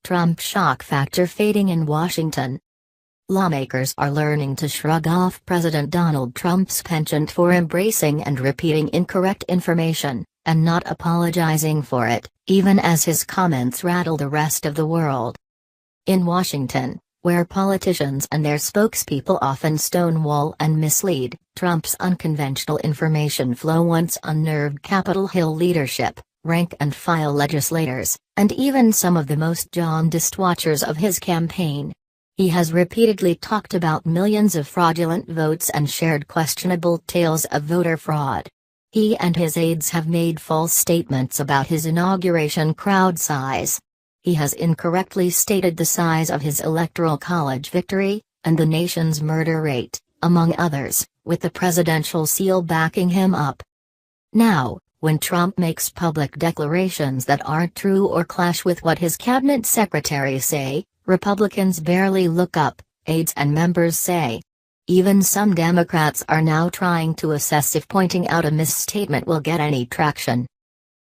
Trump shock factor fading in Washington. Lawmakers are learning to shrug off President Donald Trump's penchant for embracing and repeating incorrect information, and not apologizing for it, even as his comments rattle the rest of the world. In Washington, where politicians and their spokespeople often stonewall and mislead, Trump's unconventional information flow once unnerved Capitol Hill leadership, rank-and-file legislators, and even some of the most jaundiced watchers of his campaign. He has repeatedly talked about millions of fraudulent votes and shared questionable tales of voter fraud. He and his aides have made false statements about his inauguration crowd size. He has incorrectly stated the size of his electoral college victory, and the nation's murder rate, among others, with the presidential seal backing him up. Now, when Trump makes public declarations that aren't true or clash with what his cabinet secretaries say, Republicans barely look up, aides and members say. Even some Democrats are now trying to assess if pointing out a misstatement will get any traction.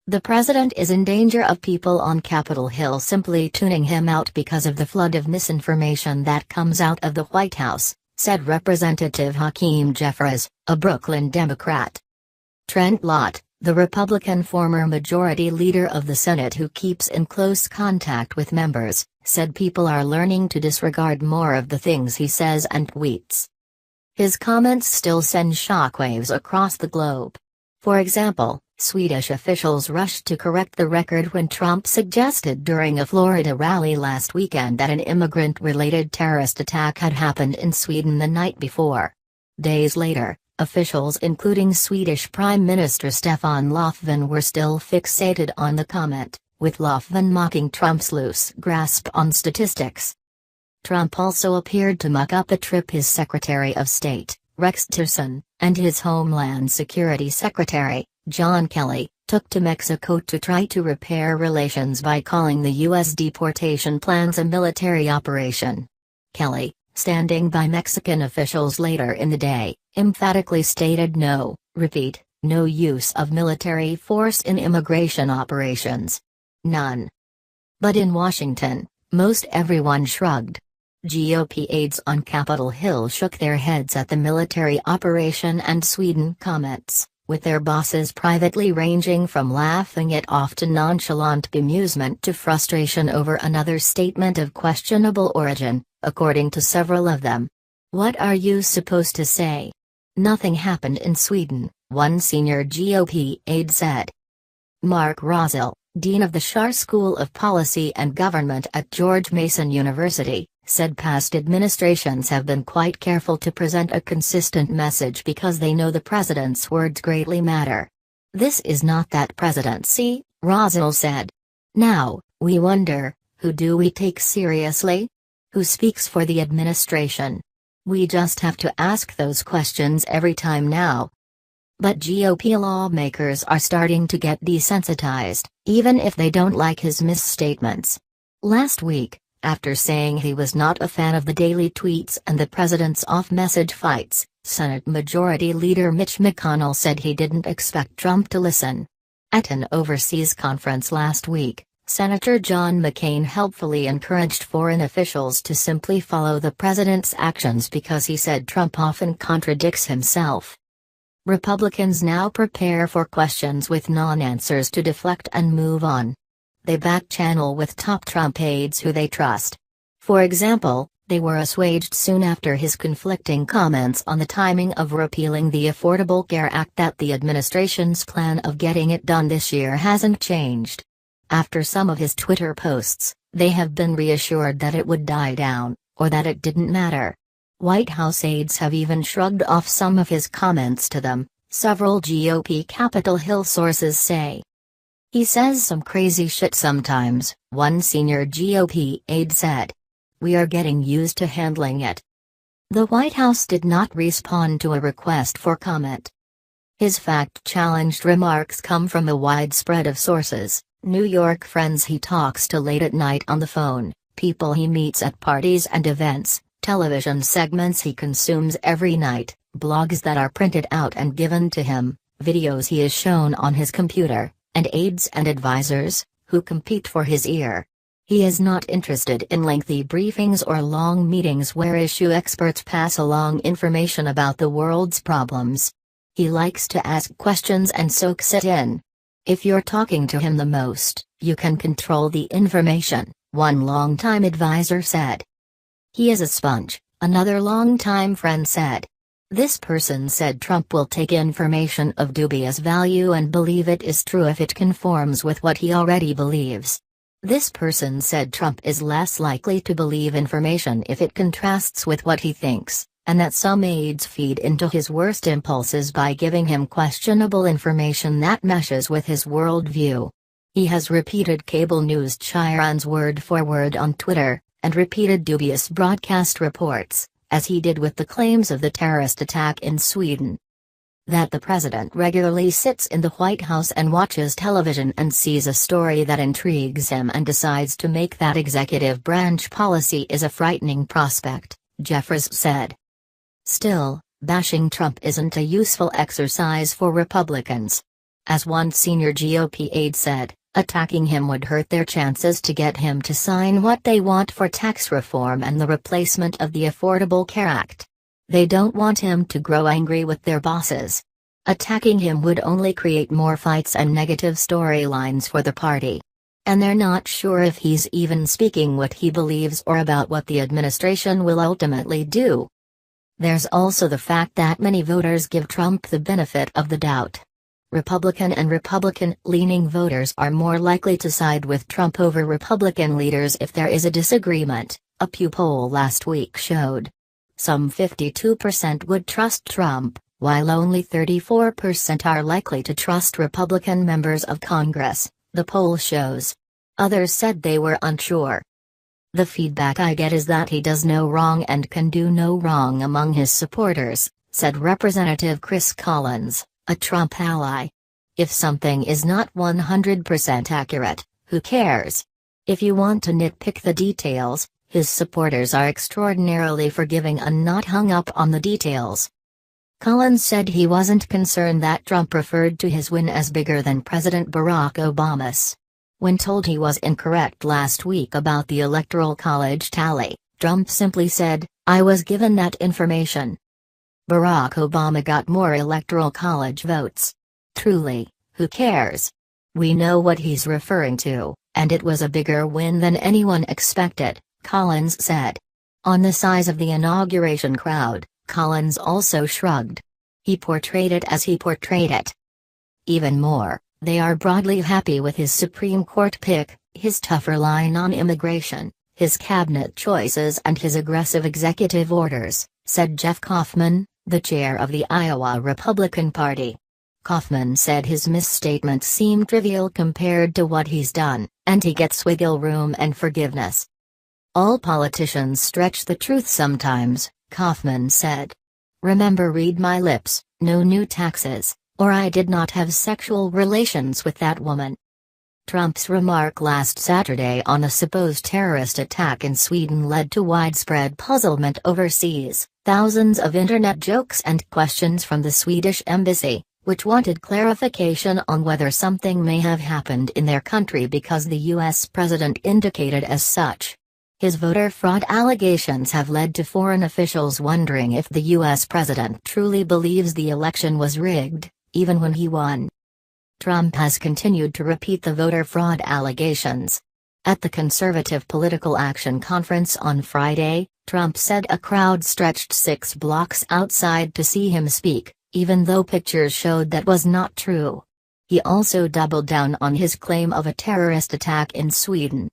The president is in danger of people on Capitol Hill simply tuning him out because of the flood of misinformation that comes out of the White House, said Representative Hakeem Jeffries, a Brooklyn Democrat. Trent Lott, the Republican former majority leader of the Senate who keeps in close contact with members, said people are learning to disregard more of the things he says and tweets. His comments still send shockwaves across the globe. For example, Swedish officials rushed to correct the record when Trump suggested during a Florida rally last weekend that an immigrant-related terrorist attack had happened in Sweden the night before. Days later, officials including Swedish Prime Minister Stefan Löfven were still fixated on the comment, with Löfven mocking Trump's loose grasp on statistics. Trump also appeared to muck up a trip his Secretary of State, Rex Tillerson, and his Homeland Security Secretary, John Kelly, took to Mexico to try to repair relations by calling the U.S. deportation plans a military operation. Kelly, standing by Mexican officials later in the day, emphatically stated no use of military force in immigration operations. None. But in Washington, most everyone shrugged. GOP aides on Capitol Hill shook their heads at the military operation and Sweden comments, with their bosses privately ranging from laughing it off to nonchalant bemusement to frustration over another statement of questionable origin, according to several of them. What are you supposed to say? Nothing happened in Sweden, one senior GOP aide said. Mark Rosell, dean of the Schar School of Policy and Government at George Mason University, said past administrations have been quite careful to present a consistent message because they know the president's words greatly matter. This is not that presidency, Rosell said. Now, we wonder, who do we take seriously? Who speaks for the administration? We just have to ask those questions every time now. But GOP lawmakers are starting to get desensitized, even if they don't like his misstatements. Last week, after saying he was not a fan of the daily tweets and the president's off-message fights, Senate Majority Leader Mitch McConnell said he didn't expect Trump to listen. At an overseas conference last week, Senator John McCain helpfully encouraged foreign officials to simply follow the president's actions because he said Trump often contradicts himself. Republicans now prepare for questions with non-answers to deflect and move on. They back-channel with top Trump aides who they trust. For example, they were assuaged soon after his conflicting comments on the timing of repealing the Affordable Care Act that the administration's plan of getting it done this year hasn't changed. After some of his Twitter posts, they have been reassured that it would die down, or that it didn't matter. White House aides have even shrugged off some of his comments to them, several GOP Capitol Hill sources say. He says some crazy shit sometimes, one senior GOP aide said. We are getting used to handling it. The White House did not respond to a request for comment. His fact-challenged remarks come from a wide spread of sources: New York friends he talks to late at night on the phone, people he meets at parties and events, television segments he consumes every night, blogs that are printed out and given to him, videos he is shown on his computer, and aides and advisors, who compete for his ear. He is not interested in lengthy briefings or long meetings where issue experts pass along information about the world's problems. He likes to ask questions and soaks it in. If you're talking to him the most, you can control the information, one longtime advisor said. He is a sponge, another longtime friend said. This person said Trump will take information of dubious value and believe it is true if it conforms with what he already believes. This person said Trump is less likely to believe information if it contrasts with what he thinks, and that some aides feed into his worst impulses by giving him questionable information that meshes with his worldview. He has repeated cable news chyrons word for word on Twitter, and repeated dubious broadcast reports, as he did with the claims of the terrorist attack in Sweden. That the president regularly sits in the White House and watches television and sees a story that intrigues him and decides to make that executive branch policy is a frightening prospect, Jeffries said. Still, bashing Trump isn't a useful exercise for Republicans. As one senior GOP aide said, attacking him would hurt their chances to get him to sign what they want for tax reform and the replacement of the Affordable Care Act. They don't want him to grow angry with their bosses. Attacking him would only create more fights and negative storylines for the party. And they're not sure if he's even speaking what he believes or about what the administration will ultimately do. There's also the fact that many voters give Trump the benefit of the doubt. Republican and Republican-leaning voters are more likely to side with Trump over Republican leaders if there is a disagreement, a Pew poll last week showed. Some 52% would trust Trump, while only 34% are likely to trust Republican members of Congress, the poll shows. Others said they were unsure. The feedback I get is that he does no wrong and can do no wrong among his supporters, said Representative Chris Collins, a Trump ally. If something is not 100% accurate, who cares? If you want to nitpick the details, his supporters are extraordinarily forgiving and not hung up on the details. Collins said he wasn't concerned that Trump referred to his win as bigger than President Barack Obama's. When told he was incorrect last week about the Electoral College tally, Trump simply said, "I was given that information." Barack Obama got more Electoral College votes. Truly, who cares? We know what he's referring to, and it was a bigger win than anyone expected, Collins said. On the size of the inauguration crowd, Collins also shrugged. He portrayed it as he portrayed it. Even more, they are broadly happy with his Supreme Court pick, his tougher line on immigration, his cabinet choices and his aggressive executive orders, said Jeff Kaufman, the chair of the Iowa Republican Party. Kaufman said his misstatements seem trivial compared to what he's done, and he gets wiggle room and forgiveness. All politicians stretch the truth sometimes, Kaufman said. Remember, read my lips, no new taxes, or I did not have sexual relations with that woman. Trump's remark last Saturday on a supposed terrorist attack in Sweden led to widespread puzzlement overseas, thousands of internet jokes and questions from the Swedish embassy, which wanted clarification on whether something may have happened in their country because the U.S. president indicated as such. His voter fraud allegations have led to foreign officials wondering if the U.S. president truly believes the election was rigged, even when he won. Trump has continued to repeat the voter fraud allegations. At the Conservative Political Action Conference on Friday, Trump said a crowd stretched 6 blocks outside to see him speak, even though pictures showed that was not true. He also doubled down on his claim of a terrorist attack in Sweden.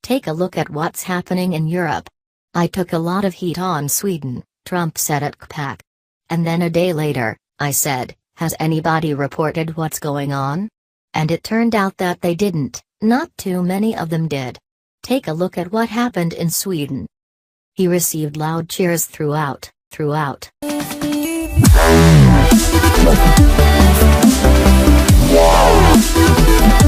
Take a look at what's happening in Europe. I took a lot of heat on Sweden, Trump said at CPAC. And then a day later, I said, has anybody reported what's going on? And it turned out that they didn't, not too many of them did. Take a look at what happened in Sweden. He received loud cheers throughout. Wow.